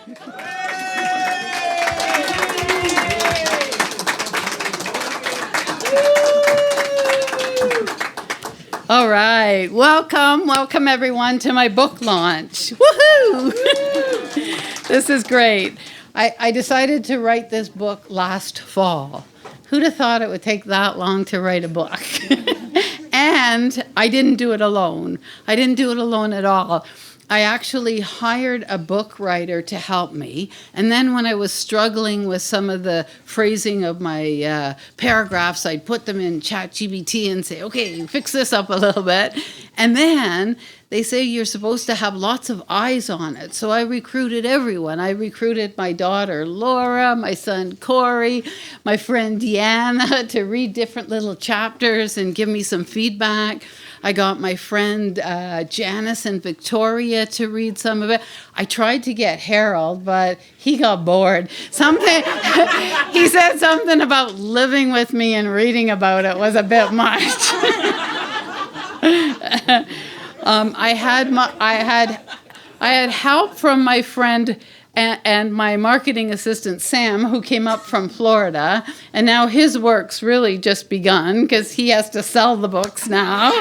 All right, welcome everyone to my book launch. Woohoo! This is great. I decided to write this book last fall. Who'd have thought it would take that long to write a book? And I didn't do it alone. I didn't do it alone at all. I actually hired a book writer to help me. And then when I was struggling with some of the phrasing of my paragraphs, I'd put them in ChatGPT and say, okay, fix this up a little bit. And then they say you're supposed to have lots of eyes on it. So I recruited everyone. I recruited my daughter, Laura, my son, Corey, my friend, Deanna, to read different little chapters and give me some feedback. I got my friend Janice and Victoria to read some of it. I tried to get Harold, but he got bored. He said something about living with me and reading about it was a bit much. I had help from my friend and my marketing assistant, Sam, who came up from Florida. And now his work's really just begun because he has to sell the books now.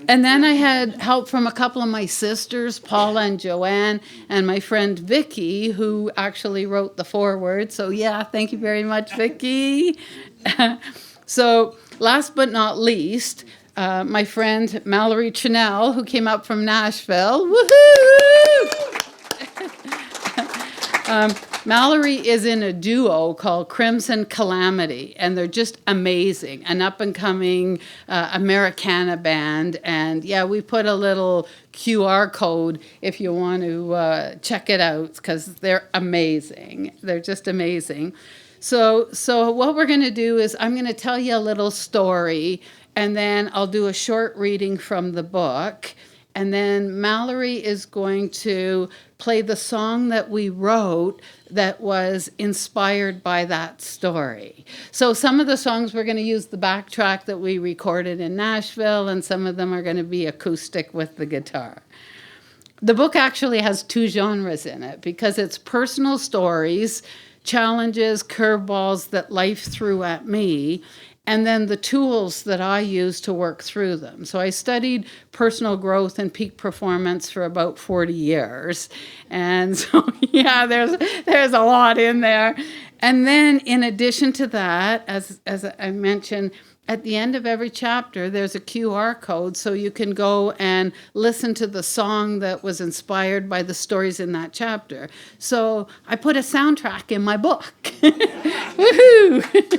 And then I had help from a couple of my sisters, Paula and Joanne, and my friend Vicky, who actually wrote the foreword. So yeah, thank you very much, Vicky. So last but not least, my friend Mallory Trunnell, who came up from Nashville. Woohoo! Mallory is in a duo called Crimson Calamity, and they're just amazing. An up-and-coming Americana band. And yeah, we put a little QR code if you want to check it out, because they're amazing. They're just amazing. So what we're going to do is I'm going to tell you a little story, and then I'll do a short reading from the book. And then Mallory is going to play the song that we wrote that was inspired by that story. So some of the songs we're going to use the backtrack that we recorded in Nashville, and some of them are going to be acoustic with the guitar. The book actually has two genres in it because it's personal stories, challenges, curveballs that life threw at me, and then the tools that I use to work through them. So I studied personal growth and peak performance for about 40 years. And so, yeah, there's a lot in there. And then in addition to that, as I mentioned, at the end of every chapter, there's a QR code so you can go and listen to the song that was inspired by the stories in that chapter. So I put a soundtrack in my book. Woohoo!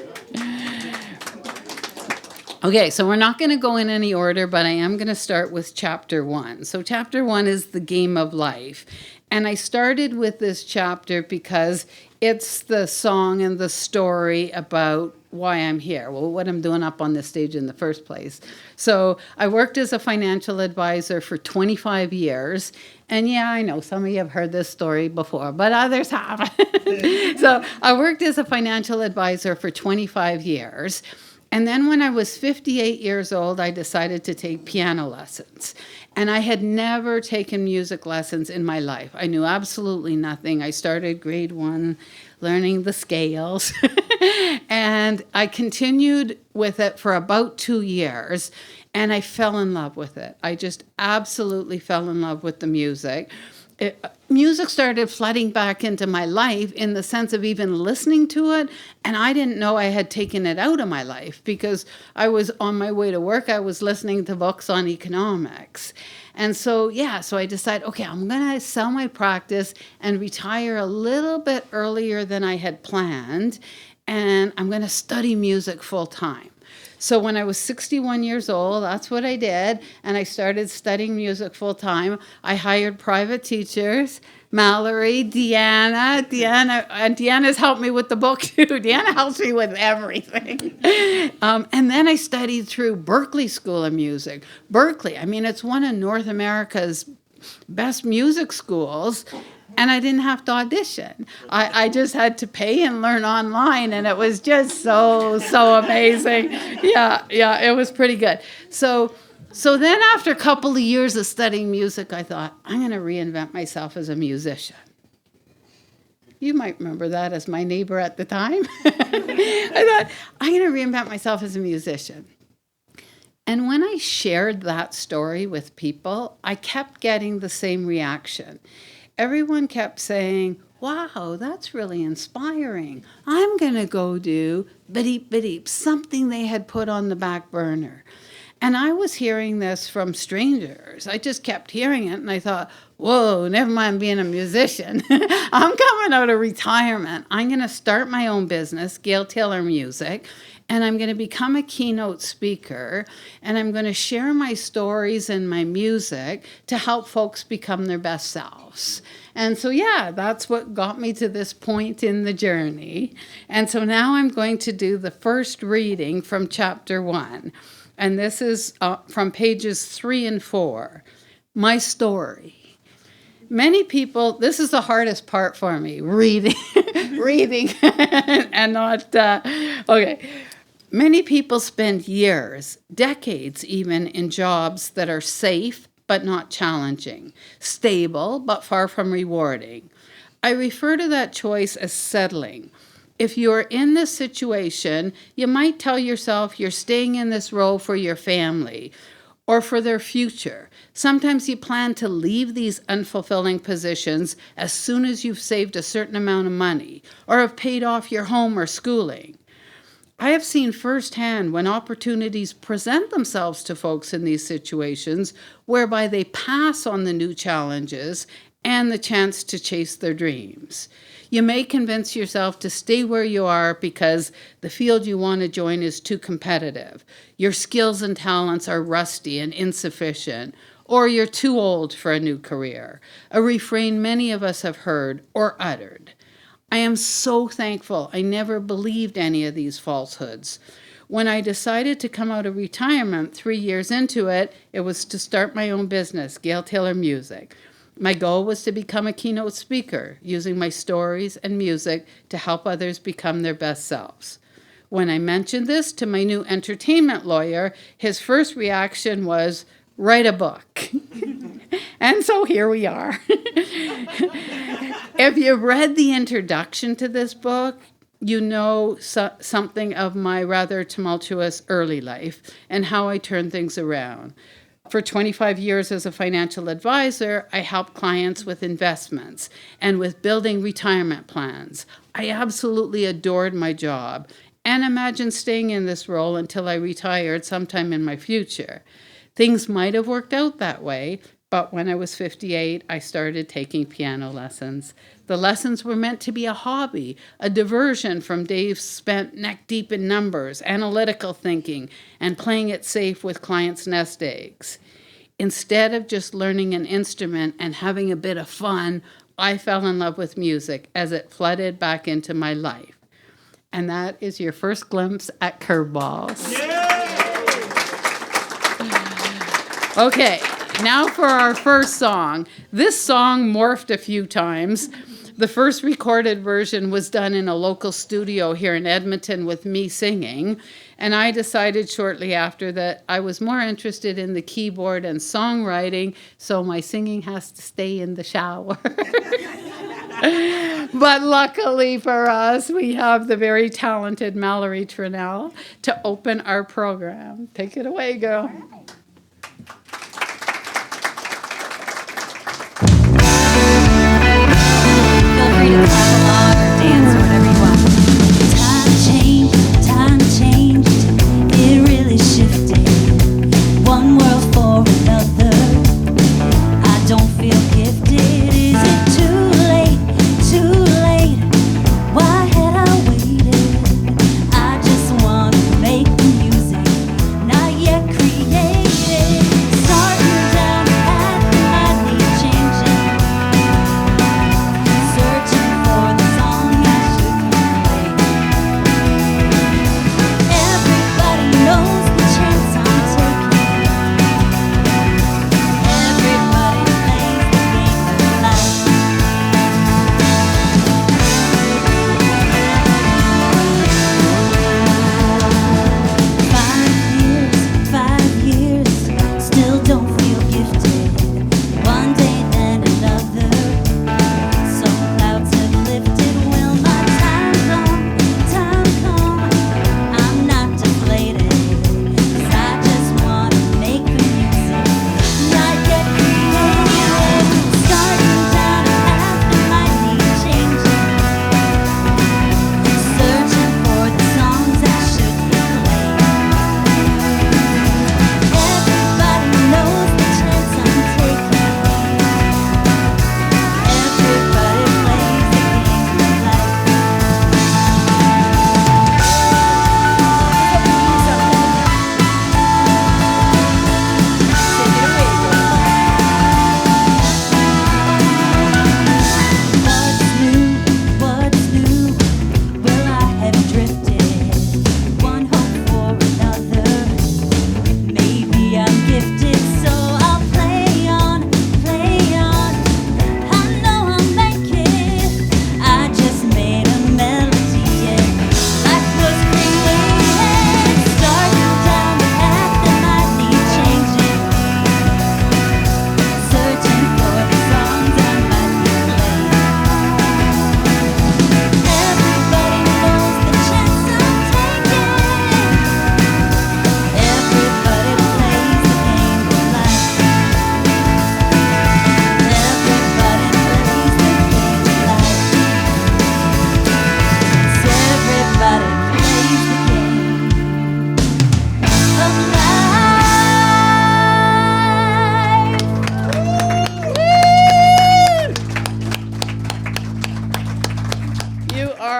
Okay, so we're not going to go in any order, but I am going to start with chapter 1. So chapter 1 is the game of life. And I started with this chapter because it's the song and the story about why I'm here, well, what I'm doing up on this stage in the first place. So I worked as a financial advisor for 25 years. And yeah, I know some of you have heard this story before, but others haven't. So I worked as a financial advisor for 25 years. And then when I was 58 years old, I decided to take piano lessons. And I had never taken music lessons in my life. I knew absolutely nothing. I started grade 1 learning the scales. And I continued with it for about 2 years. And I fell in love with it. I just absolutely fell in love with the music. Music started flooding back into my life in the sense of even listening to it, and I didn't know I had taken it out of my life because I was on my way to work. I was listening to books on economics. And so I decided, okay, I'm going to sell my practice and retire a little bit earlier than I had planned, and I'm going to study music full time. So when I was 61 years old, that's what I did, and I started studying music full time. I hired private teachers, Mallory, Deanna, and Deanna's helped me with the book too. Deanna helps me with everything. And then I studied through Berklee School of Music. Berklee, I mean, it's one of North America's best music schools. And I didn't have to audition. I just had to pay and learn online, and it was just so amazing. Yeah, it was pretty good. So then after a couple of years of studying music, I thought, I'm going to reinvent myself as a musician. You might remember that as my neighbor at the time. I thought, I'm going to reinvent myself as a musician. And when I shared that story with people, I kept getting the same reaction. Everyone kept saying, wow, that's really inspiring. I'm going to go do bedeep bedeep, something they had put on the back burner. And I was hearing this from strangers. I just kept hearing it, and I thought, whoa, never mind being a musician. I'm coming out of retirement. I'm going to start my own business, Gail Taylor Music, and I'm going to become a keynote speaker, and I'm going to share my stories and my music to help folks become their best selves. And so, yeah, that's what got me to this point in the journey. And so now I'm going to do the first reading from chapter 1. And this is from pages 3 and 4. My story. Many people, this is the hardest part for me, reading and not, okay. Many people spend years, decades even, in jobs that are safe but not challenging, stable but far from rewarding. I refer to that choice as settling. If you're in this situation, you might tell yourself you're staying in this role for your family or for their future. Sometimes you plan to leave these unfulfilling positions as soon as you've saved a certain amount of money or have paid off your home or schooling. I have seen firsthand when opportunities present themselves to folks in these situations whereby they pass on the new challenges and the chance to chase their dreams. You may convince yourself to stay where you are because the field you want to join is too competitive. Your skills and talents are rusty and insufficient, or you're too old for a new career, a refrain many of us have heard or uttered. I am so thankful I never believed any of these falsehoods. When I decided to come out of retirement 3 years into it, it was to start my own business, Gail Taylor Music. My goal was to become a keynote speaker, using my stories and music to help others become their best selves. When I mentioned this to my new entertainment lawyer, his first reaction was, write a book. And so here we are. If you've read the introduction to this book, you know something of my rather tumultuous early life and how I turned things around. For 25 years as a financial advisor, I helped clients with investments and with building retirement plans. I absolutely adored my job and imagined staying in this role until I retired sometime in my future. Things might have worked out that way, but when I was 58, I started taking piano lessons. The lessons were meant to be a hobby, a diversion from days spent neck-deep in numbers, analytical thinking, and playing it safe with clients' nest eggs. Instead of just learning an instrument and having a bit of fun, I fell in love with music as it flooded back into my life. And that is your first glimpse at CURVEBALLS. Okay, now for our first song. This song morphed a few times. The first recorded version was done in a local studio here in Edmonton with me singing, and I decided shortly after that I was more interested in the keyboard and songwriting, so my singing has to stay in the shower. But luckily for us, we have the very talented Mallory Trunnell to open our program. Take it away, girl. Free to clap along or dance or whatever you want. Time changed, it really shifted. One world for another. I don't feel gifted. Is it too late? Why had I waited? I just want to make music, not yet create.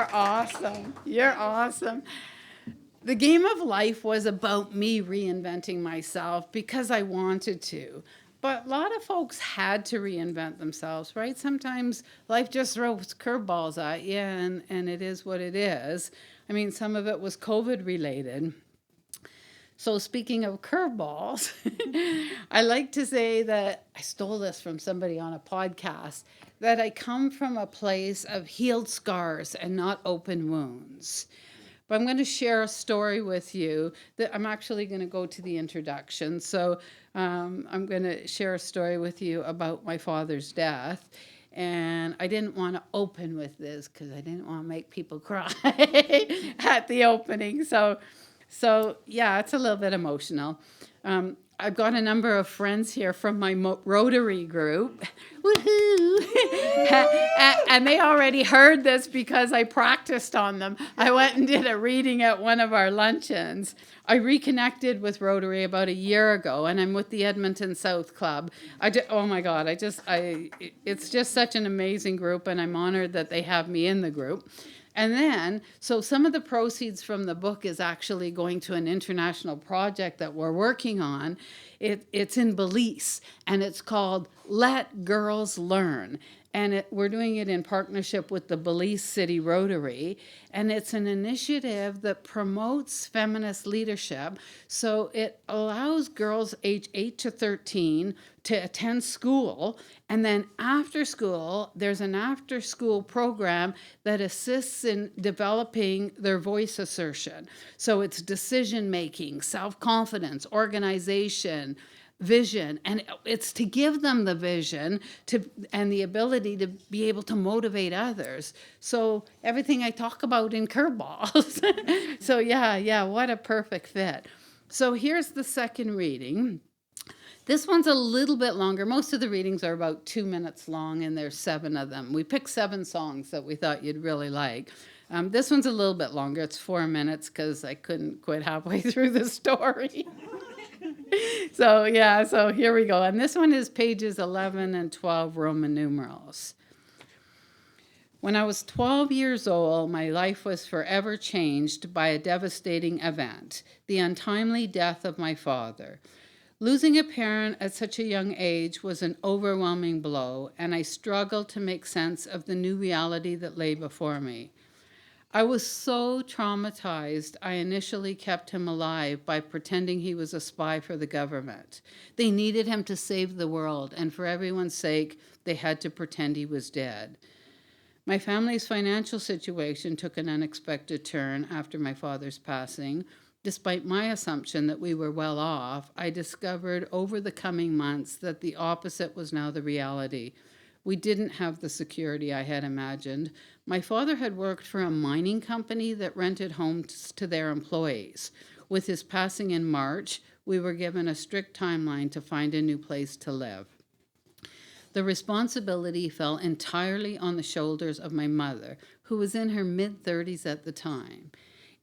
are awesome. You're awesome. The game of life was about me reinventing myself because I wanted to. But a lot of folks had to reinvent themselves, right? Sometimes life just throws curveballs at you, and it is what it is. I mean, some of it was COVID related. So speaking of curveballs, I like to say that I stole this from somebody on a podcast, that I come from a place of healed scars and not open wounds. But I'm going to share a story with you that I'm actually going to go to the introduction. So I'm going to share a story with you about my father's death. And I didn't want to open with this because I didn't want to make people cry at the opening. So yeah, it's a little bit emotional. I've got a number of friends here from my Rotary group. Woohoo! And they already heard this because I practiced on them. I went and did a reading at one of our luncheons. I reconnected with Rotary about a year ago, and I'm with the Edmonton South Club. Oh my God, it's just such an amazing group, and I'm honored that they have me in the group. And then, so some of the proceeds from the book is actually going to an international project that we're working on. It's in Belize, and it's called Let Girls Learn. And we're doing it in partnership with the Belize City Rotary. And it's an initiative that promotes feminist leadership. So it allows girls age 8 to 13 to attend school. And then after school, there's an after school program that assists in developing their voice assertion. So it's decision making, self-confidence, organization, vision, and it's to give them the vision and the ability to be able to motivate others. So everything I talk about in curveballs. So yeah, what a perfect fit. So here's the second reading. This one's a little bit longer. Most of the readings are about 2 minutes long, and there's 7 of them. We picked 7 songs that we thought you'd really like. This one's a little bit longer. It's 4 minutes because I couldn't quit halfway through the story. So here we go. And this one is pages 11 and 12 Roman numerals. When I was 12 years old, my life was forever changed by a devastating event, the untimely death of my father. Losing a parent at such a young age was an overwhelming blow, and I struggled to make sense of the new reality that lay before me. I was so traumatized, I initially kept him alive by pretending he was a spy for the government. They needed him to save the world, and for everyone's sake, they had to pretend he was dead. My family's financial situation took an unexpected turn after my father's passing. Despite my assumption that we were well off, I discovered over the coming months that the opposite was now the reality. We didn't have the security I had imagined. My father had worked for a mining company that rented homes to their employees. With his passing in March, we were given a strict timeline to find a new place to live. The responsibility fell entirely on the shoulders of my mother, who was in her mid-30s at the time.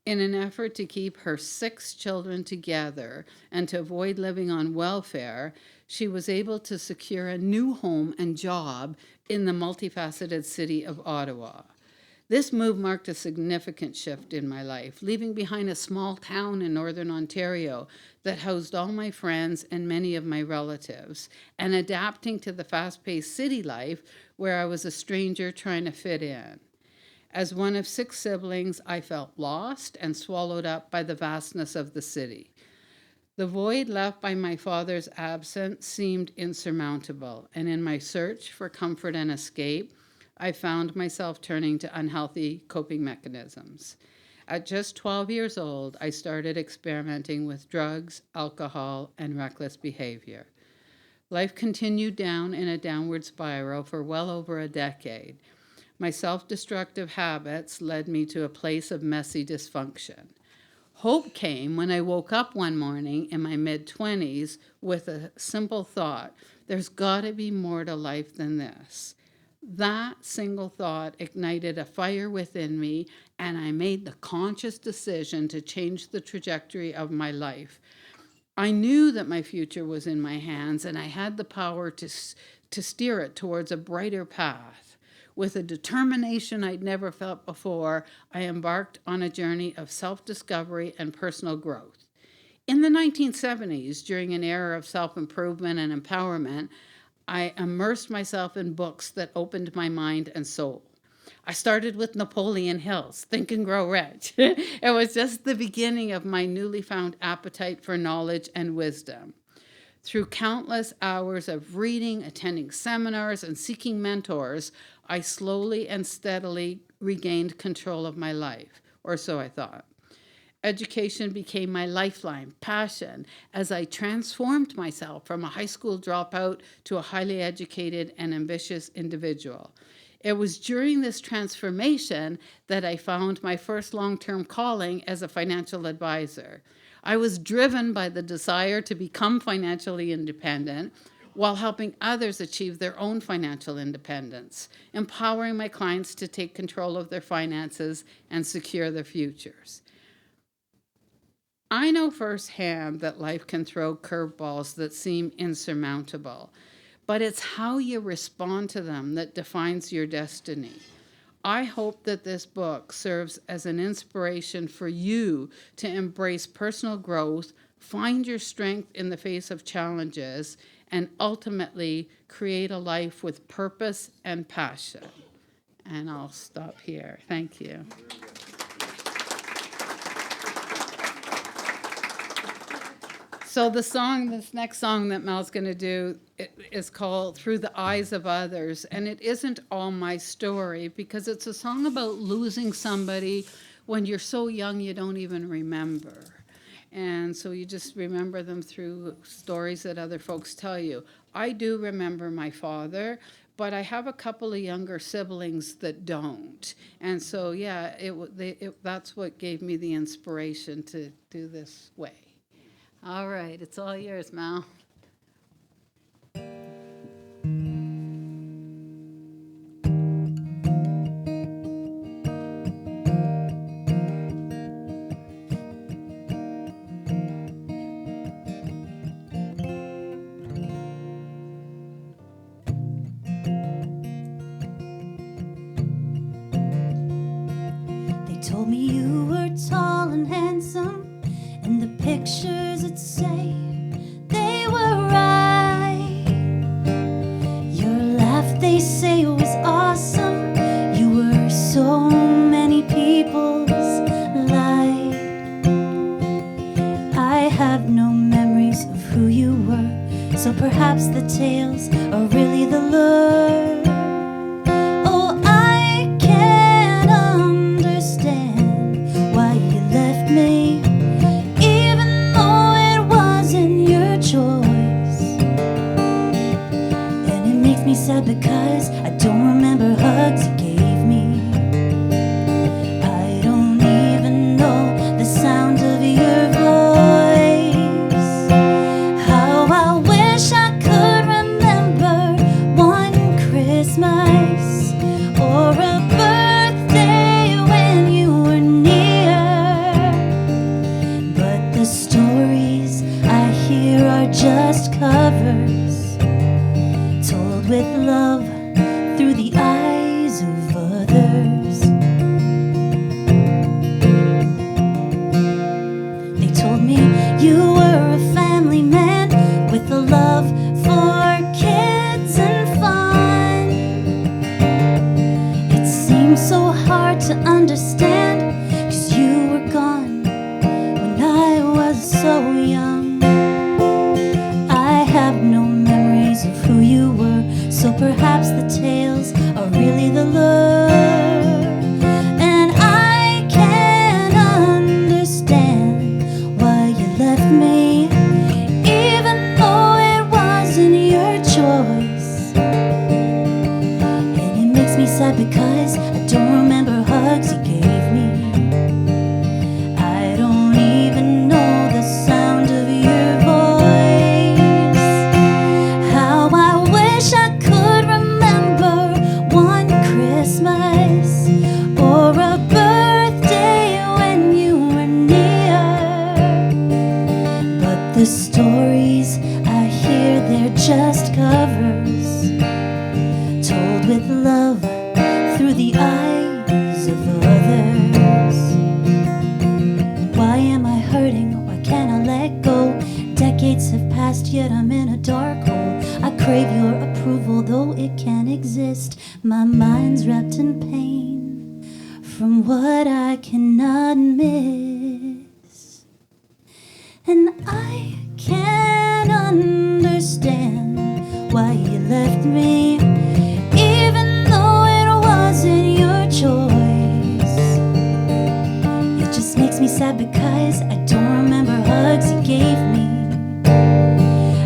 In an effort to keep her 6 children together and to avoid living on welfare, she was able to secure a new home and job in the multifaceted city of Ottawa. This move marked a significant shift in my life, leaving behind a small town in northern Ontario that housed all my friends and many of my relatives, and adapting to the fast-paced city life where I was a stranger trying to fit in. As one of 6 siblings, I felt lost and swallowed up by the vastness of the city. The void left by my father's absence seemed insurmountable, and in my search for comfort and escape, I found myself turning to unhealthy coping mechanisms. At just 12 years old, I started experimenting with drugs, alcohol, and reckless behavior. Life continued down in a downward spiral for well over a decade. My self-destructive habits led me to a place of messy dysfunction. Hope came when I woke up one morning in my mid-20s with a simple thought: there's got to be more to life than this. That single thought ignited a fire within me, and I made the conscious decision to change the trajectory of my life. I knew that my future was in my hands, and I had the power to steer it towards a brighter path. With a determination I'd never felt before, I embarked on a journey of self-discovery and personal growth. In the 1970s, during an era of self-improvement and empowerment, I immersed myself in books that opened my mind and soul. I started with Napoleon Hill's Think and Grow Rich. It was just the beginning of my newly found appetite for knowledge and wisdom. Through countless hours of reading, attending seminars, and seeking mentors, I slowly and steadily regained control of my life, or so I thought. Education became my lifeline, passion, as I transformed myself from a high school dropout to a highly educated and ambitious individual. It was during this transformation that I found my first long-term calling as a financial advisor. I was driven by the desire to become financially independent while helping others achieve their own financial independence, empowering my clients to take control of their finances and secure their futures. I know firsthand that life can throw curveballs that seem insurmountable, but it's how you respond to them that defines your destiny. I hope that this book serves as an inspiration for you to embrace personal growth, find your strength in the face of challenges, and ultimately create a life with purpose and passion. And I'll stop here. Thank you. So this next song that Mel's going to do is called Through the Eyes of Others. And it isn't all my story because it's a song about losing somebody when you're so young you don't even remember. And so you just remember them through stories that other folks tell you. I do remember my father, but I have a couple of younger siblings that don't. And so, yeah, that's what gave me the inspiration to do this way. All right, it's all yours, Mal. They told me you were tall and handsome, and the pictures that say they were right. Your laugh, they say, was awesome. You were so many people's light. I have no memories of who you were, so perhaps the tales are really the lure. Oh, I can't understand why you left me, even though it wasn't your choice. And it makes me sad because I don't remember hugs you gave me. I don't even know the sound of your voice. How I wish I could remember one Christmas or a birthday when you were near. But the stories I hear are just covers, told with love through the eyes of others. They told me you were a family man with a love for kids and fun. It seemed so hard to understand, 'cause you were gone when I was so young. I have no memories of who you were, so perhaps the tales are really the lure. And I can't understand why you left me, even though it wasn't your choice. And it makes me sad because I don't remember hugs you gave me. I don't even know the sound of your voice. How I wish I could remember one Christmas or a birthday when you were near. But the stories I hear, they're just covers, told with love eyes of others. Why am I hurting? Why can't I let go? Decades have passed, yet I'm in a dark hole. I crave your approval, though it can't exist. My mind's wrapped in pain from what I cannot miss. And I can't understand why you left me, even though it wasn't your choice. It just makes me sad because I don't remember hugs you gave me.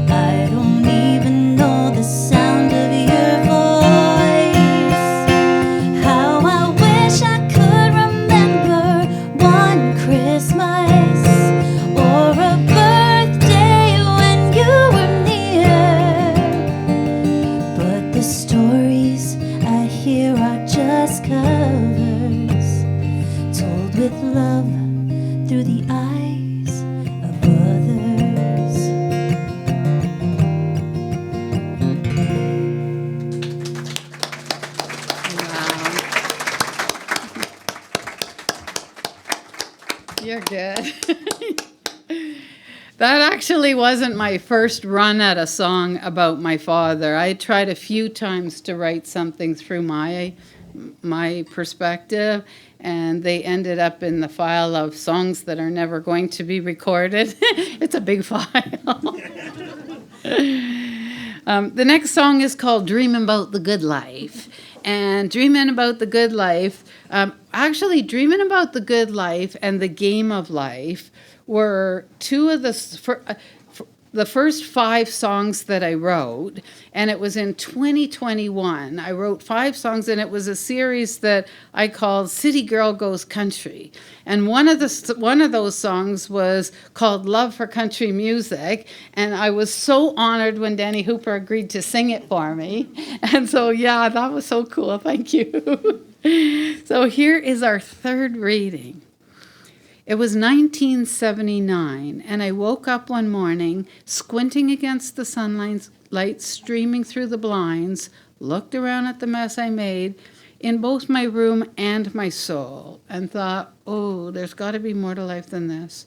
I don't even know the sound of your voice. How I wish I could remember one Christmas or a birthday when you were near. But the stories I hear are just covers, told with love through the eyes of others. Wow. You're good. That actually wasn't my first run at a song about my father. I tried a few times to write something through my perspective, and they ended up in the file of songs that are never going to be recorded. It's a big file. The next song is called Dreaming About the Good Life. And Dreaming About the Good Life, actually Dreaming About the Good Life and The Game of Life were two of the first 5 songs that I wrote, and it was in 2021. I wrote 5 songs, and it was a series that I called City Girl Goes Country. And one of those songs was called Love for Country Music, and I was so honored when Danny Hooper agreed to sing it for me. And so, yeah, that was so cool. Thank you. So here is our third reading. It was 1979, and I woke up one morning, squinting against the sunlight streaming through the blinds, looked around at the mess I made in both my room and my soul, and thought, oh, there's got to be more to life than this.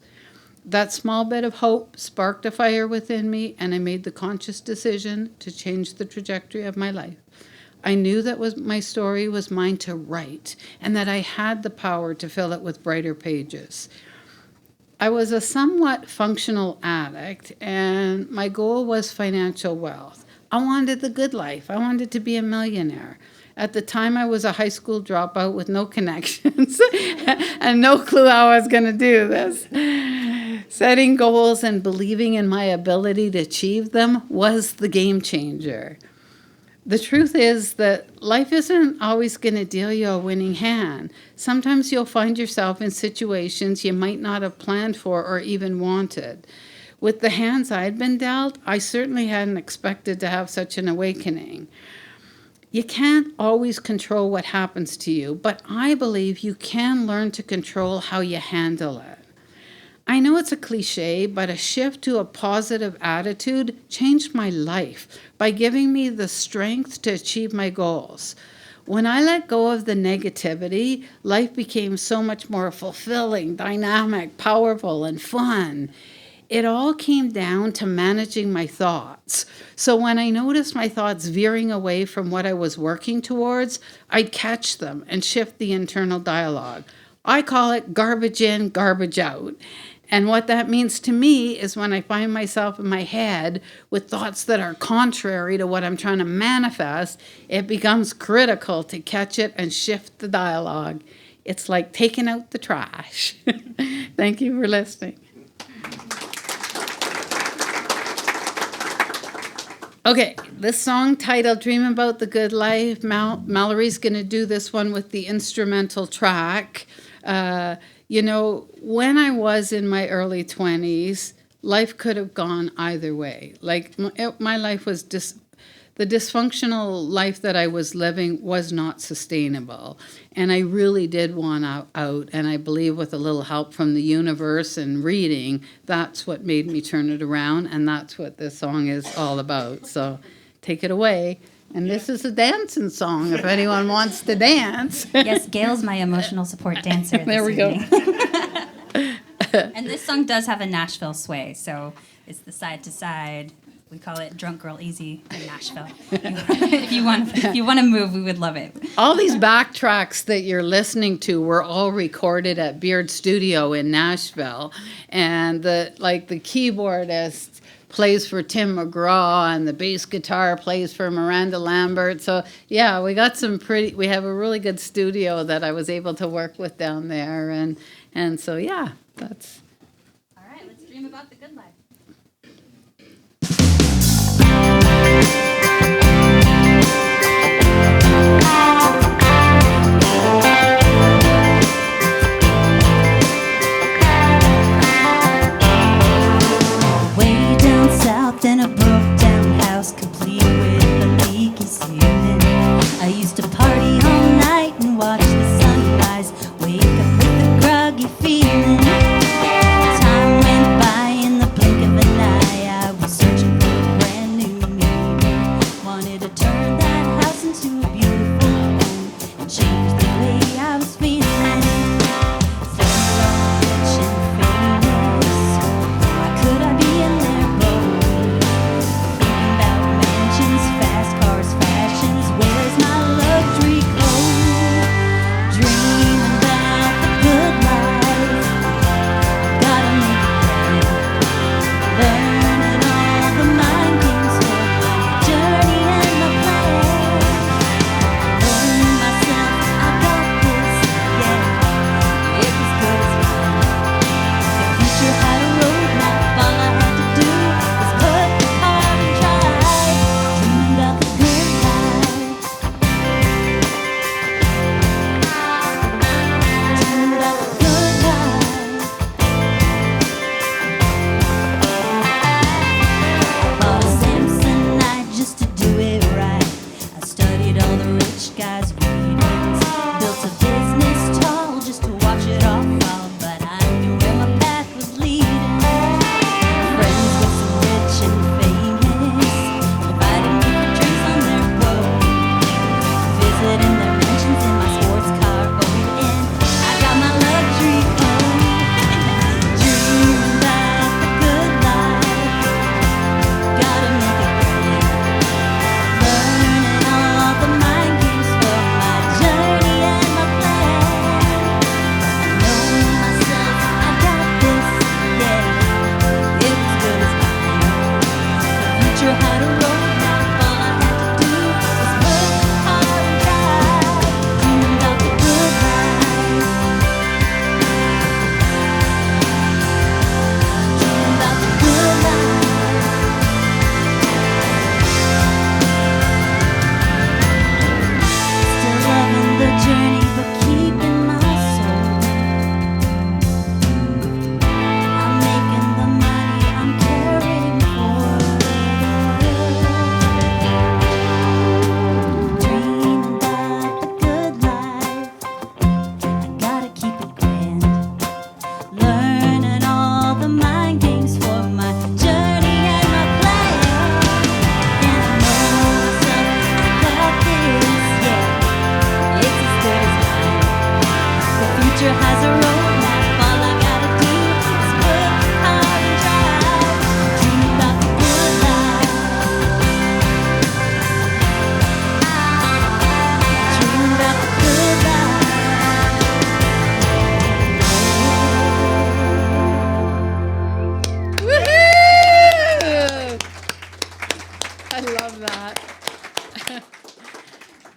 That small bit of hope sparked a fire within me, and I made the conscious decision to change the trajectory of my life. I knew that my story was mine to write, and that I had the power to fill it with brighter pages. I was a somewhat functional addict, and my goal was financial wealth. I wanted the good life. I wanted to be a millionaire. At the time, I was a high school dropout with no connections and no clue how I was going to do this. Setting goals and believing in my ability to achieve them was the game changer. The truth is that life isn't always going to deal you a winning hand. Sometimes you'll find yourself in situations you might not have planned for or even wanted. With the hands I'd been dealt, I certainly hadn't expected to have such an awakening. You can't always control what happens to you, but I believe you can learn to control how you handle it. I know it's a cliche, but a shift to a positive attitude changed my life by giving me the strength to achieve my goals. When I let go of the negativity, life became so much more fulfilling, dynamic, powerful, and fun. It all came down to managing my thoughts. So when I noticed my thoughts veering away from what I was working towards, I'd catch them and shift the internal dialogue. I call it garbage in, garbage out. And what that means to me is when I find myself in my head with thoughts that are contrary to what I'm trying to manifest, it becomes critical to catch it and shift the dialogue. It's like taking out the trash. Thank you for listening. Okay, this song titled Dreaming About the Good Life, Mallory's going to do this one with the instrumental track. You know, when I was in my early 20s, life could have gone either way. Like, my life was the dysfunctional life that I was living was not sustainable. And I really did want out, and I believe with a little help from the universe and reading, that's what made me turn it around, and that's what this song is all about. So take it away. And this is a dancing song if anyone wants to dance. Yes, Gail's my emotional support dancer. There we go. go. And this song does have a Nashville sway, so it's the side to side. We call it Drunk Girl Easy in Nashville. If you want to move, we would love it. All these backtracks that you're listening to were all recorded at Beard Studio in Nashville, and the keyboardist plays for Tim McGraw, and the bass guitar plays for Miranda Lambert. So yeah, we have a really good studio that I was able to work with down there, and so yeah, that's. All right, let's dream about the good life. In a broke down house, complete with a leaky ceiling. I used to party all night and watch the sunrise, wake up with a groggy feeling. Time went by in the blink of an eye. I was searching for a brand new meaning. Wanted to turn that house into a beautiful home and change the way I was feeling.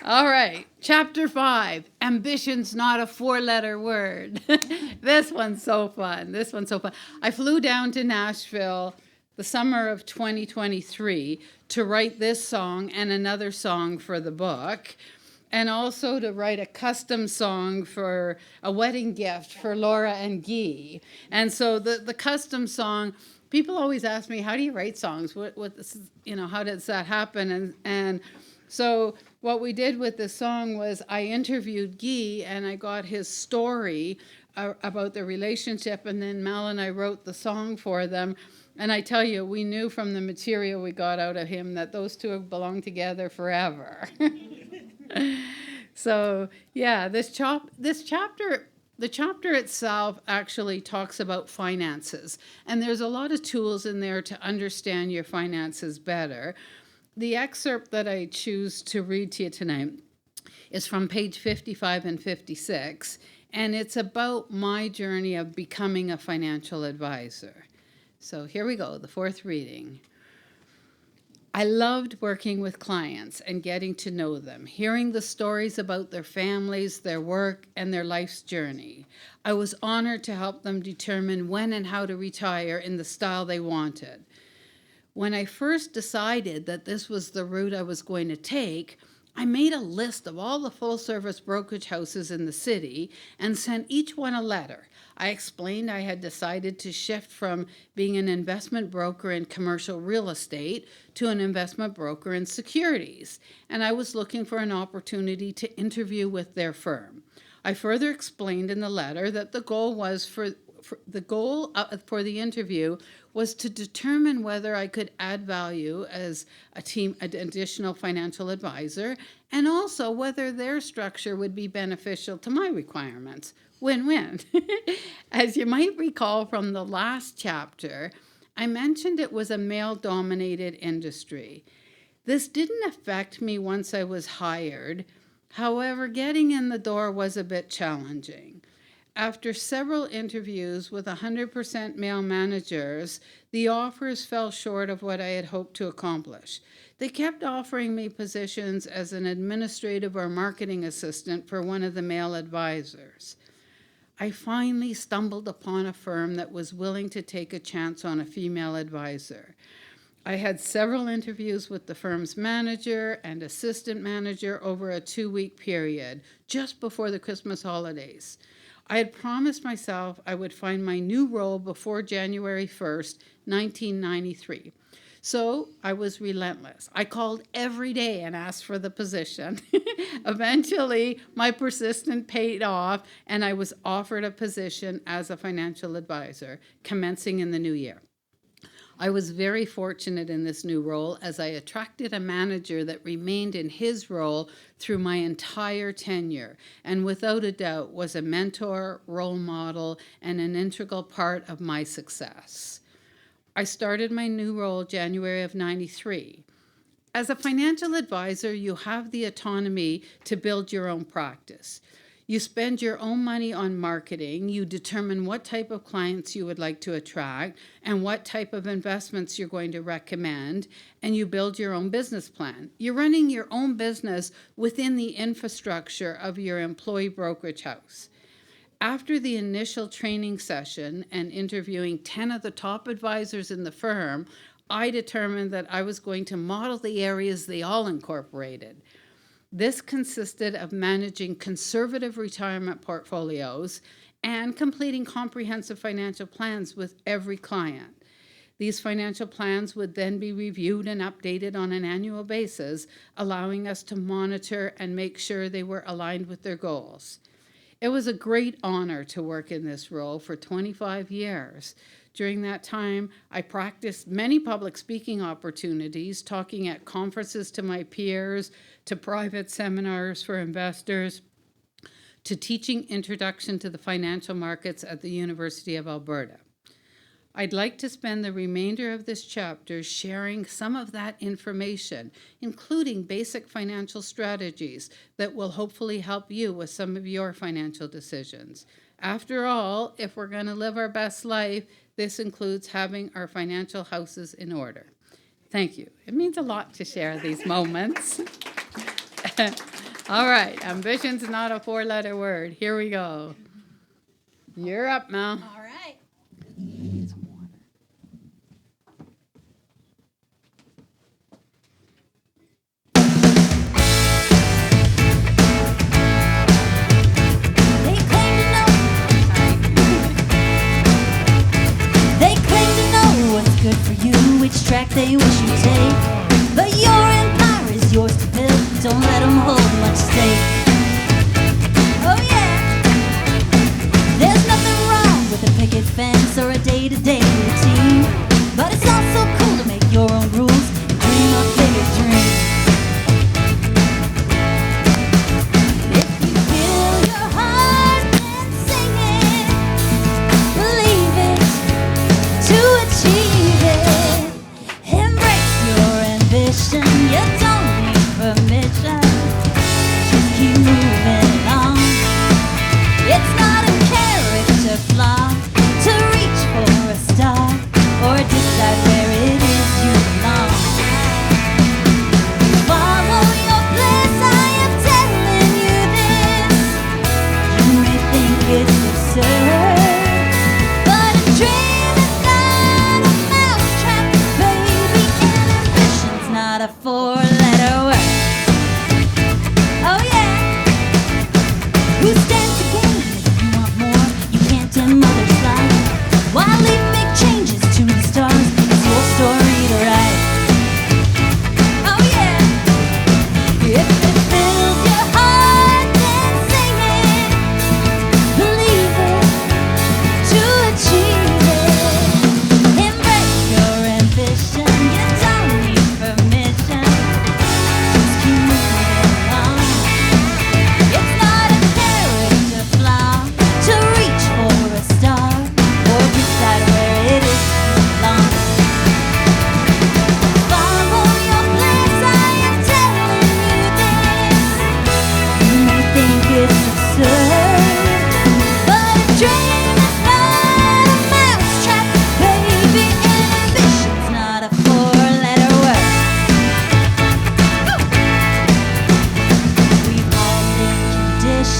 All right, chapter 5, ambition's not a 4-letter word. This one's so fun. I flew down to Nashville the summer of 2023 to write this song and another song for the book, and also to write a custom song for a wedding gift for Laura and Guy. And so the custom song, people always ask me, how do you write songs? How does that happen? And So what we did with the song was I interviewed Guy and I got his story about the relationship, and then Mal and I wrote the song for them. And I tell you, we knew from the material we got out of him that those two have belonged together forever. So yeah, the chapter itself actually talks about finances, and there's a lot of tools in there to understand your finances better. The excerpt that I choose to read to you tonight is from page 55 and 56, and it's about my journey of becoming a financial advisor. So here we go, the fourth reading. I loved working with clients and getting to know them, hearing the stories about their families, their work, and their life's journey. I was honored to help them determine when and how to retire in the style they wanted. When I first decided that this was the route I was going to take, I made a list of all the full-service brokerage houses in the city and sent each one a letter. I explained I had decided to shift from being an investment broker in commercial real estate to an investment broker in securities, and I was looking for an opportunity to interview with their firm. I further explained in the letter that the goal for the interview was to determine whether I could add value as an additional financial advisor, and also whether their structure would be beneficial to my requirements. Win-win. As you might recall from the last chapter, I mentioned it was a male-dominated industry. This didn't affect me once I was hired. However, getting in the door was a bit challenging. After several interviews with 100% male managers, the offers fell short of what I had hoped to accomplish. They kept offering me positions as an administrative or marketing assistant for one of the male advisors. I finally stumbled upon a firm that was willing to take a chance on a female advisor. I had several interviews with the firm's manager and assistant manager over a 2-week period, just before the Christmas holidays. I had promised myself I would find my new role before January 1st, 1993. So I was relentless. I called every day and asked for the position. Eventually, my persistence paid off, and I was offered a position as a financial advisor, commencing in the new year. I was very fortunate in this new role as I attracted a manager that remained in his role through my entire tenure, and without a doubt was a mentor, role model, and an integral part of my success. I started my new role January of '93. As a financial advisor, you have the autonomy to build your own practice. You spend your own money on marketing, you determine what type of clients you would like to attract and what type of investments you're going to recommend, and you build your own business plan. You're running your own business within the infrastructure of your employee brokerage house. After the initial training session and interviewing 10 of the top advisors in the firm, I determined that I was going to model the areas they all incorporated. This consisted of managing conservative retirement portfolios and completing comprehensive financial plans with every client. These financial plans would then be reviewed and updated on an annual basis, allowing us to monitor and make sure they were aligned with their goals. It was a great honor to work in this role for 25 years. During that time, I practiced many public speaking opportunities, talking at conferences to my peers, to private seminars for investors, to teaching introduction to the financial markets at the University of Alberta. I'd like to spend the remainder of this chapter sharing some of that information, including basic financial strategies that will hopefully help you with some of your financial decisions. After all, if we're going to live our best life, this includes having our financial houses in order. Thank you. It means a lot to share these moments. All right, ambition's not a 4-letter word. Here we go. You're up, Mel. All right. Good for you, which track they wish you take. But your empire is yours to build.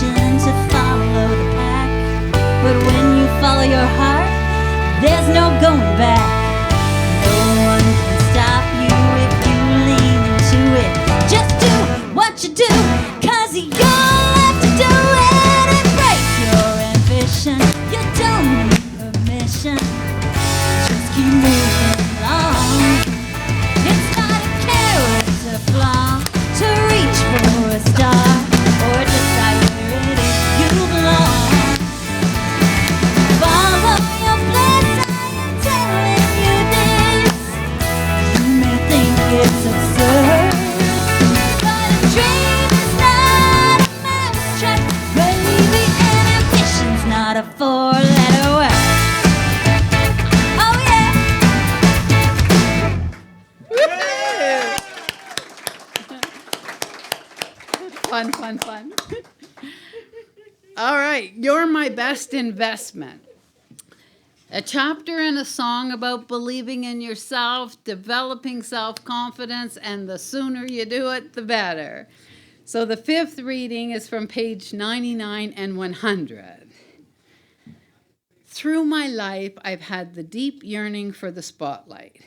temptation to follow the pack, but when you follow your heart, there's no going back. No one can stop you if you lean into it. Just do what you do, 'cause you'll have to do it. Embrace your ambition. You don't need permission. Just keep moving along. It's not a character flaw to reach for a star or decide where it is you belong. Follow your bliss, I am telling you this. You may think it's absurd, but a dream is not a mousetrap. Baby, and ambition's not a four-letter word. Oh yeah. Fun, fun, fun. All right, you're my best investment. A chapter in a song about believing in yourself, developing self-confidence, and the sooner you do it, the better. So the fifth reading is from page 99 and 100. Through my life, I've had the deep yearning for the spotlight.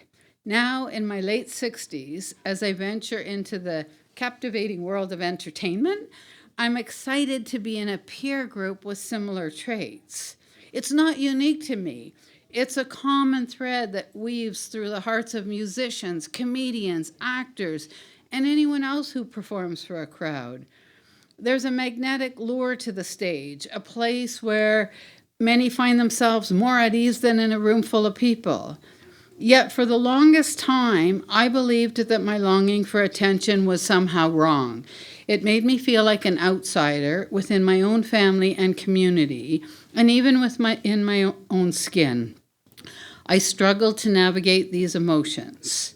Now, in my late 60s, as I venture into the captivating world of entertainment, I'm excited to be in a peer group with similar traits. It's not unique to me. It's a common thread that weaves through the hearts of musicians, comedians, actors, and anyone else who performs for a crowd. There's a magnetic lure to the stage, a place where many find themselves more at ease than in a room full of people. Yet for the longest time, I believed that my longing for attention was somehow wrong. It made me feel like an outsider within my own family and community, and even in my own skin. I struggled to navigate these emotions.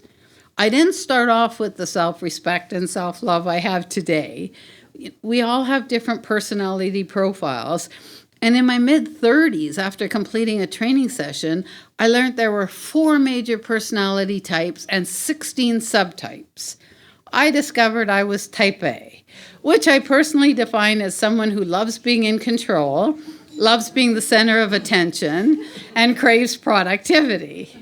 I didn't start off with the self-respect and self-love I have today. We all have different personality profiles. And in my mid-30s, after completing a training session, I learned there were 4 major personality types and 16 subtypes. I discovered I was type A, which I personally define as someone who loves being in control, loves being the center of attention, and craves productivity.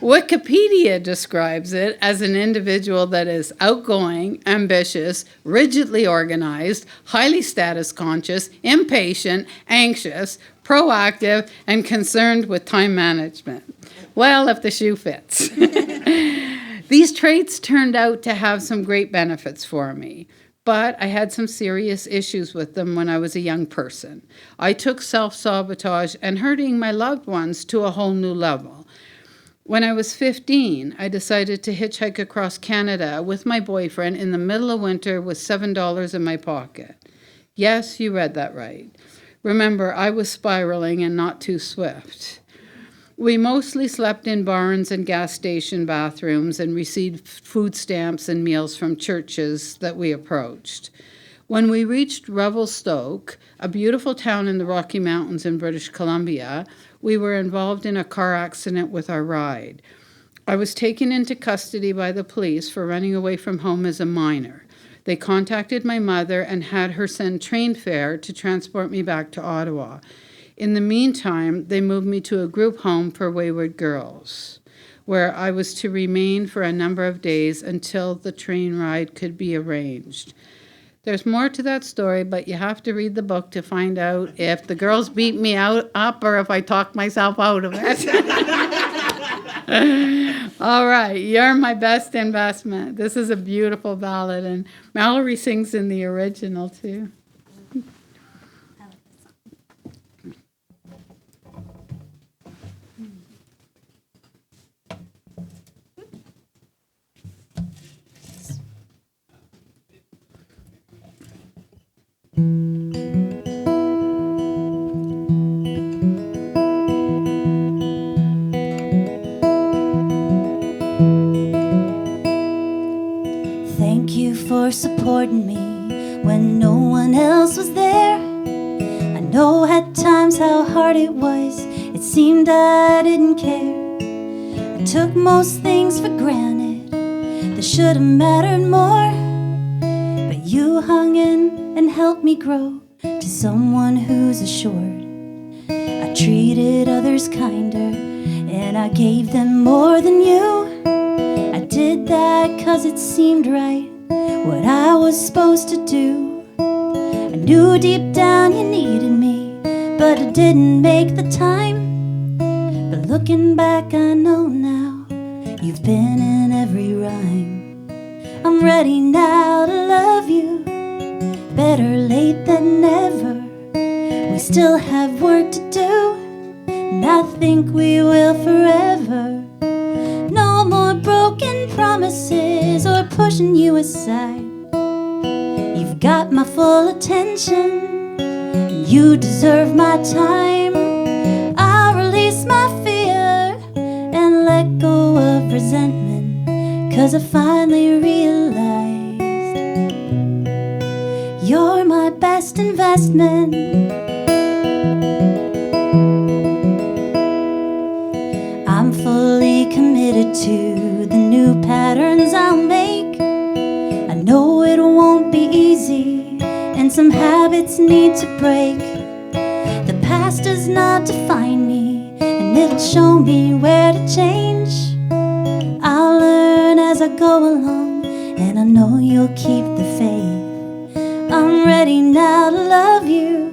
Wikipedia describes it as an individual that is outgoing, ambitious, rigidly organized, highly status conscious, impatient, anxious, proactive, and concerned with time management. Well, if the shoe fits. These traits turned out to have some great benefits for me, but I had some serious issues with them when I was a young person. I took self-sabotage and hurting my loved ones to a whole new level. When I was 15, I decided to hitchhike across Canada with my boyfriend in the middle of winter with $7 in my pocket. Yes, you read that right. Remember, I was spiraling and not too swift. We mostly slept in barns and gas station bathrooms and received food stamps and meals from churches that we approached. When we reached Revelstoke, a beautiful town in the Rocky Mountains in British Columbia, we were involved in a car accident with our ride. I was taken into custody by the police for running away from home as a minor. They contacted my mother and had her send train fare to transport me back to Ottawa. In the meantime, they moved me to a group home for wayward girls, where I was to remain for a number of days until the train ride could be arranged. There's more to that story, but you have to read the book to find out if the girls beat me up or if I talk myself out of it. All right, you're my best investment. This is a beautiful ballad, and Mallory sings in the original, too. Thank you for supporting me when no one else was there. I know at times how hard it was. It seemed I didn't care. I took most things for granted that should have mattered more. But you hung in and helped me grow to to someone who's assured. I treated others kinder, and I gave them more than you. I did that 'cause it seemed right, what I was supposed to do. I knew deep down you needed me, but I didn't make the time. But looking back, I know now you've been in every rhyme. I'm ready now to love you, better late than never. We still have work to do, and I think we will forever. No more broken promises or pushing you aside. You've got my full attention, and you deserve my time. I'll release my fear and let go of resentment, 'cause I finally realized you're my best investment. I'm fully committed to the new patterns I'll make. I know it won't be easy, and some habits need to break. The past does not define me, and it'll show me where to change. I'll learn as I go along, and I know you'll keep the faith. I'm ready now to love you,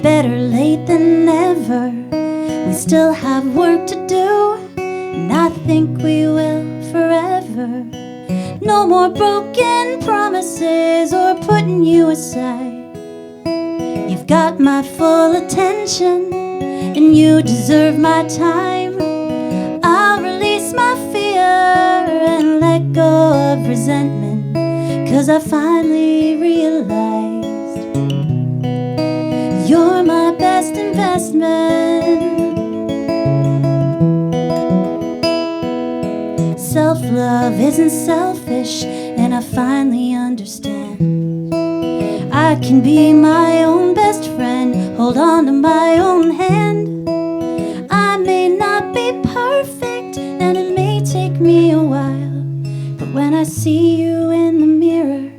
better late than never. We still have work to do, and I think we will forever. No more broken promises or putting you aside. You've got my full attention, and you deserve my time. I'll release my fear and let go of resentment, 'cause I finally realized you're my best investment. Self-love isn't selfish, and I finally understand. I can be my own best friend, hold on to my own hand. I may not be perfect, and it may take me a while, but when I see you in the mirror,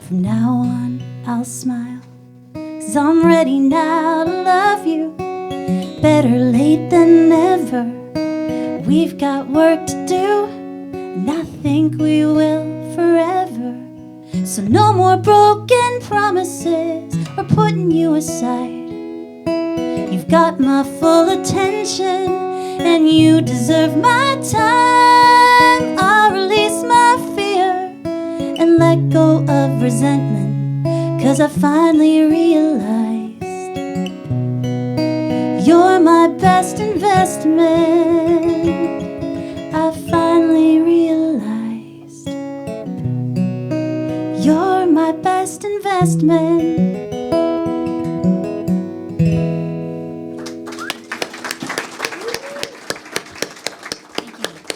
from now on I'll smile. 'Cause I'm ready now to love you, better late than never. We've got work to do, and I think we will forever. So no more broken promises or putting you aside. You've got my full attention, and you deserve my time. I'll release my fear and let go of resentment, 'cause I finally realized you're my best investment. I finally realized you're my best investment.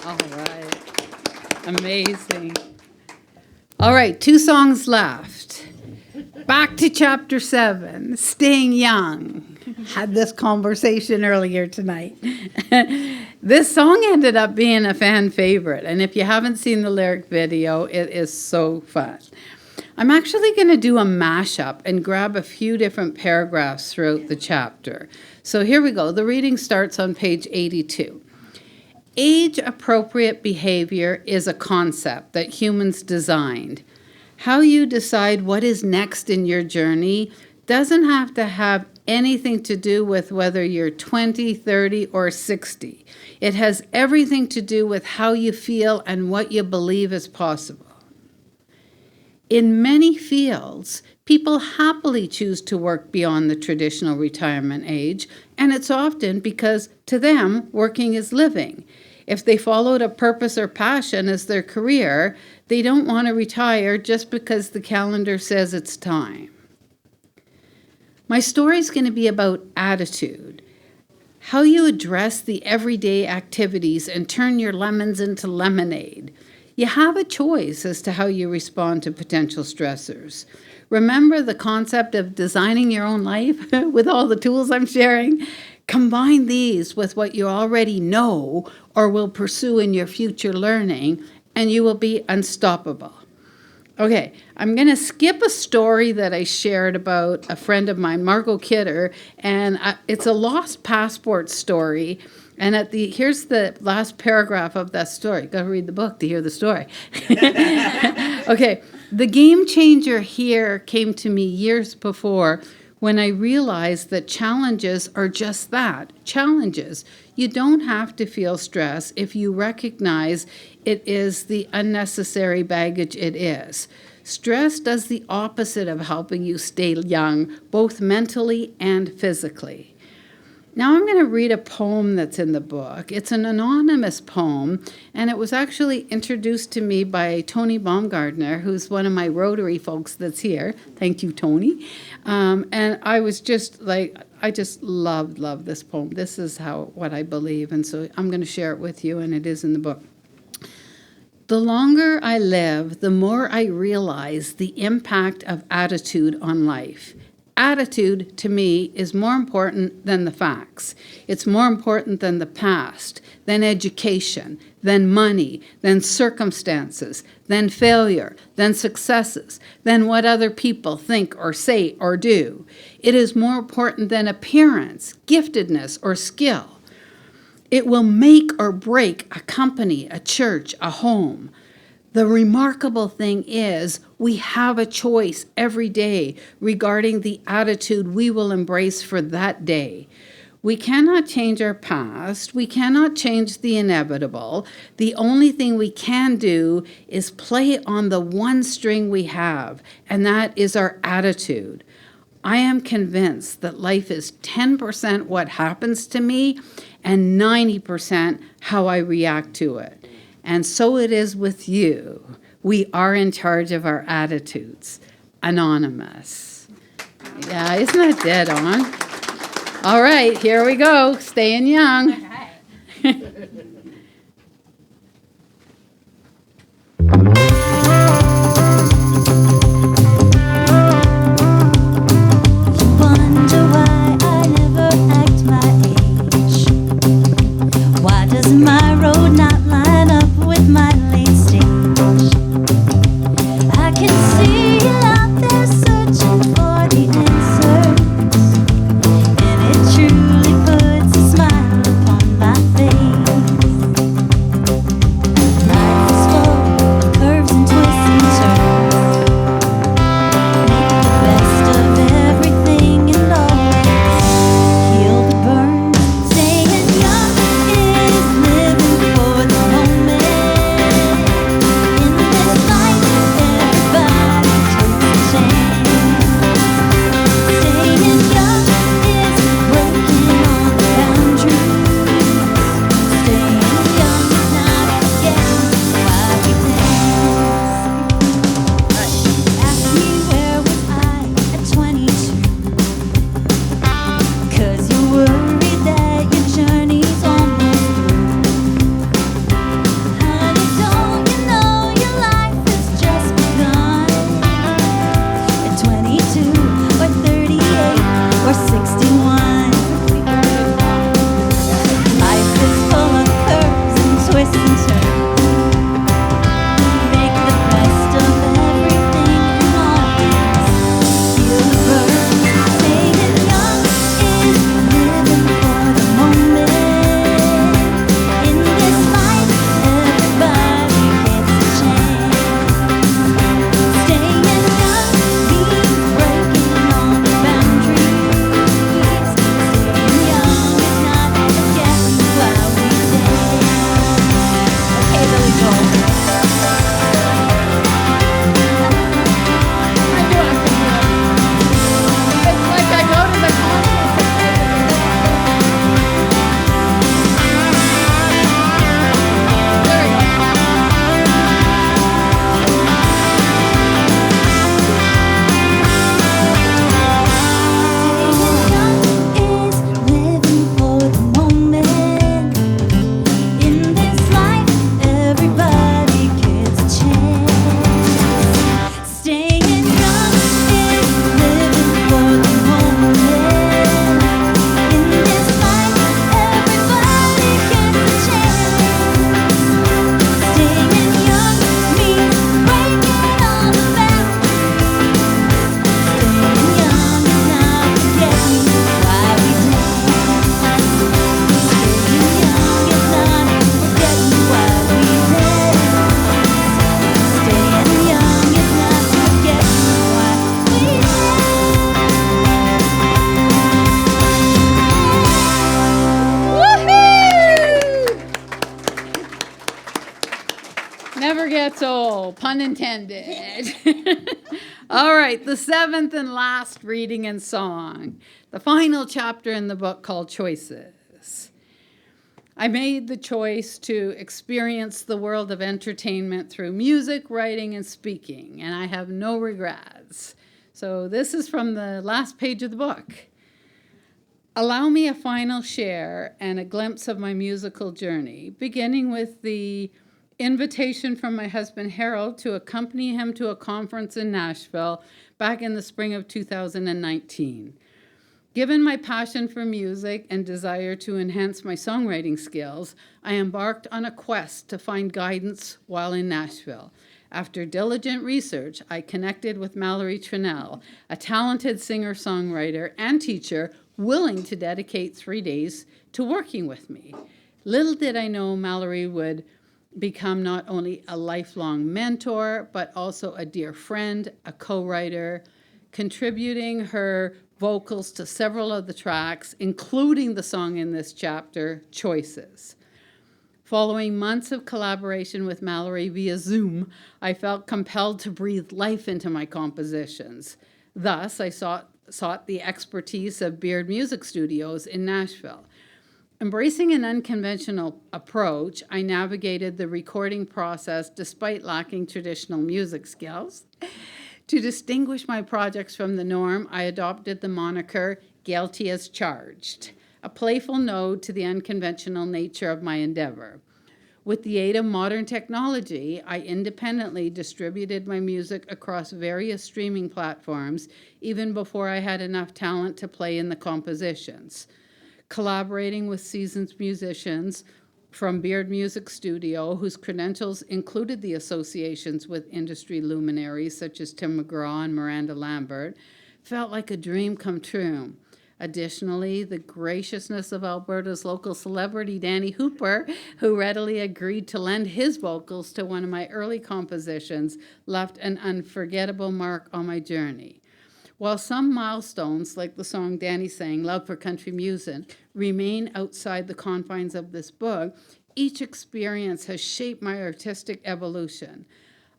All right. Amazing. All right, 2 songs left. Back to chapter 7, Staying Young. Had this conversation earlier tonight. This song ended up being a fan favorite, and if you haven't seen the lyric video, it is so fun. I'm actually going to do a mashup and grab a few different paragraphs throughout the chapter. So here we go. The reading starts on page 82. Age-appropriate behavior is a concept that humans designed. How you decide what is next in your journey doesn't have to have anything to do with whether you're 20, 30, or 60. It has everything to do with how you feel and what you believe is possible. In many fields, people happily choose to work beyond the traditional retirement age, and it's often because, to them, working is living. If they followed a purpose or passion as their career, they don't want to retire just because the calendar says it's time. My story is going to be about attitude, how you address the everyday activities and turn your lemons into lemonade. You have a choice as to how you respond to potential stressors. Remember the concept of designing your own life with all the tools I'm sharing? Combine these with what you already know or will pursue in your future learning, and you will be unstoppable. Okay, I'm going to skip a story that I shared about a friend of mine, Margot Kidder, and it's a lost passport story. And here's the last paragraph of that story. Got to read the book to hear the story. Okay, the game changer here came to me years before when I realized that challenges are just that, challenges. You don't have to feel stress if you recognize it is the unnecessary baggage it is. Stress does the opposite of helping you stay young, both mentally and physically. Now I'm going to read a poem that's in the book. It's an anonymous poem, and it was actually introduced to me by Tony Baumgartner, who's one of my Rotary folks that's here. Thank you, Tony. And I was just like, I just love this poem. This is what I believe, and so I'm going to share it with you, and it is in the book. The longer I live, the more I realize the impact of attitude on life. Attitude, to me, is more important than the facts. It's more important than the past, than education, than money, than circumstances, than failure, than successes, than what other people think or say or do. It is more important than appearance, giftedness, or skill. It will make or break a company, a church, a home. The remarkable thing is we have a choice every day regarding the attitude we will embrace for that day. We cannot change our past. We cannot change the inevitable. The only thing we can do is play on the one string we have, and that is our attitude. I am convinced that life is 10% what happens to me and 90% how I react to it. And so it is with you. We are in charge of our attitudes. Anonymous. Yeah, isn't that dead on? All right, here we go. Staying young. Wonder why I never act my age. Why does my road not line up with my late stage? I can see you out there searching for the answers, and it truly puts a smile upon my face. So, pun intended. All right, the seventh and last reading and song, the final chapter in the book called Choices. I made the choice to experience the world of entertainment through music, writing, and speaking, and I have no regrets. So this is from the last page of the book. Allow me a final share and a glimpse of my musical journey, beginning with the invitation from my husband Harold to accompany him to a conference in Nashville back in the spring of 2019. Given my passion for music and desire to enhance my songwriting skills, I embarked on a quest to find guidance while in Nashville. After diligent research, I connected with Mallory Trunnell, a talented singer-songwriter and teacher willing to dedicate 3 days to working with me. Little did I know Mallory would become not only a lifelong mentor, but also a dear friend, a co-writer, contributing her vocals to several of the tracks, including the song in this chapter, Choices. Following months of collaboration with Mallory via Zoom, I felt compelled to breathe life into my compositions. Thus, I sought the expertise of Beard Music Studios in Nashville. Embracing an unconventional approach, I navigated the recording process despite lacking traditional music skills. To distinguish my projects from the norm, I adopted the moniker Guilty as Charged, a playful nod to the unconventional nature of my endeavor. With the aid of modern technology, I independently distributed my music across various streaming platforms, even before I had enough talent to play in the compositions. Collaborating with seasoned musicians from Beard Music Studio, whose credentials included the associations with industry luminaries such as Tim McGraw and Miranda Lambert, felt like a dream come true. Additionally, the graciousness of Alberta's local celebrity, Danny Hooper, who readily agreed to lend his vocals to one of my early compositions, left an unforgettable mark on my journey. While some milestones, like the song Danny sang, Love for Country Music, remain outside the confines of this book, each experience has shaped my artistic evolution.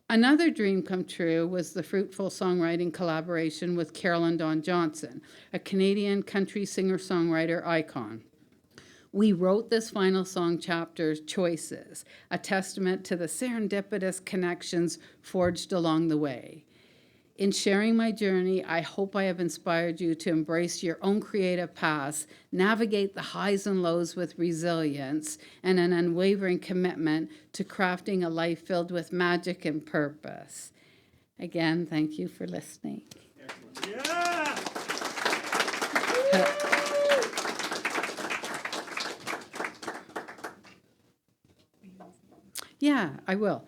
Another dream come true was the fruitful songwriting collaboration with Carolyn Dawn Johnson, a Canadian country singer-songwriter icon. We wrote this final song chapter, Choices, a testament to the serendipitous connections forged along the way. In sharing my journey, I hope I have inspired you to embrace your own creative paths, navigate the highs and lows with resilience, and an unwavering commitment to crafting a life filled with magic and purpose. Again, thank you for listening. Excellent. Yeah, I will.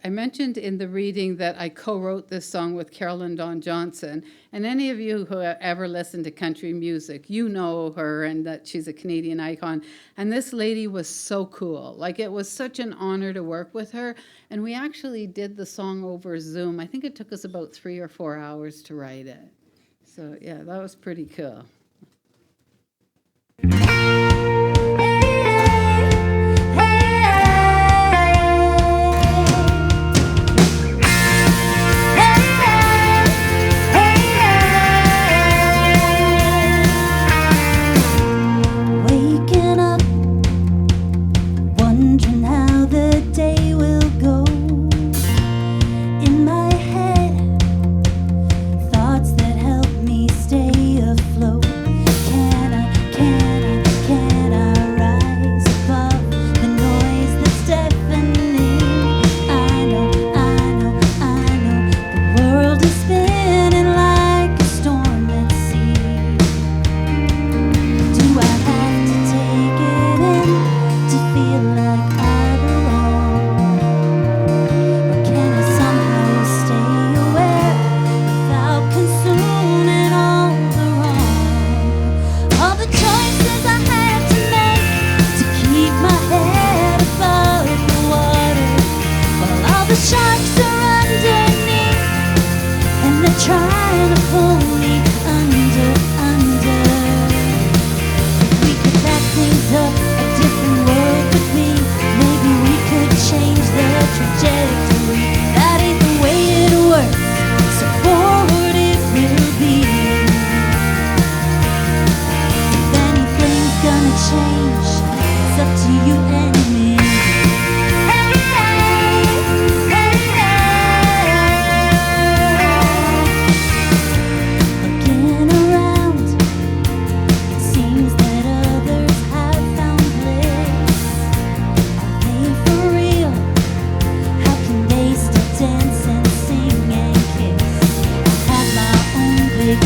I mentioned in the reading that I co-wrote this song with Carolyn Dawn Johnson, and any of you who have ever listened to country music, you know her and that she's a Canadian icon. And this lady was so cool. Like, it was such an honor to work with her. And we actually did the song over Zoom. I think it took us about 3 or 4 hours to write it. So yeah, that was pretty cool. Thoughts that help me stay afloat.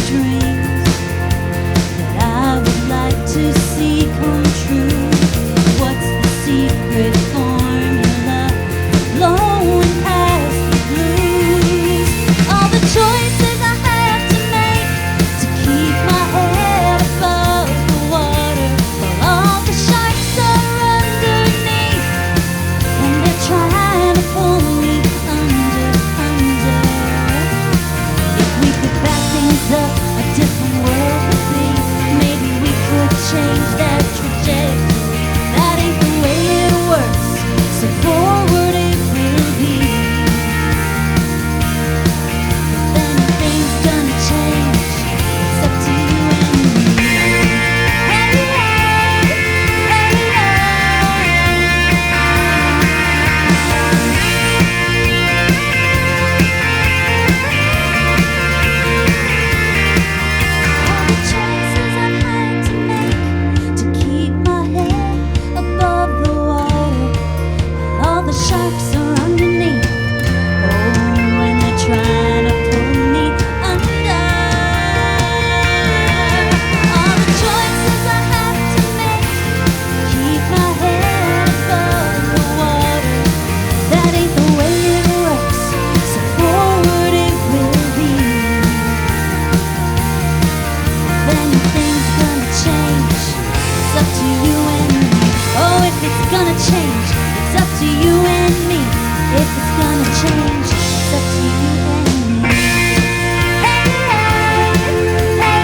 dreams that I would like to see come true. What's the secret formula for blowing past the blues? All the choices I have to make to keep my head above the water, while all the sharks are underneath and they're trying to pull me under. If we could back things up, a different world would be. Maybe we could change that trajectory. That ain't the way it works, so forward it will be. If anything's gonna change, it's up to you and me. Hey, hey, all the choices I've had to make to keep my head above the water, while all the sharks are underneath. Oh, and they're trying to pull me under. All the choices I have to make to keep my head above the water. That ain't the way it works, so forward it will be. If anything's gonna change, it's up to you and me. Oh, if it's gonna change, it's up to you and me. If it's gonna change, it's up to you and me. Hey, hey, hey,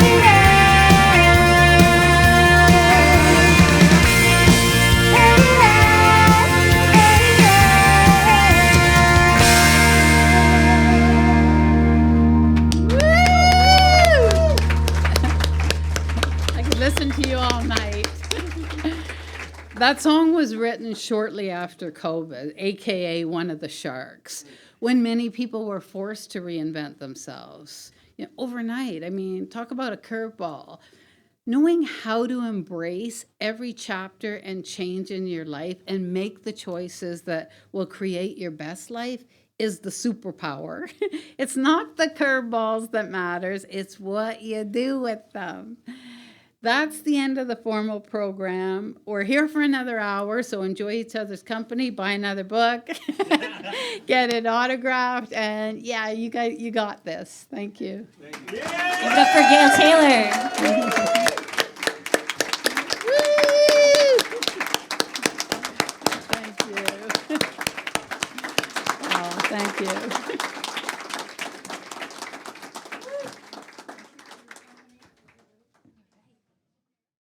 I could listen to you all night. That song was written shortly after COVID, aka one of the sharks, when many people were forced to reinvent themselves. Overnight, I mean, talk about a curveball. Knowing how to embrace every chapter and change in your life and make the choices that will create your best life is the superpower. It's not the curveballs that matters, it's what you do with them. That's the end of the formal program. We're here for another hour, so enjoy each other's company, buy another book, get it autographed, and yeah, you got this. Thank you. Give it up for Gail Taylor. Thank you. Oh, thank you.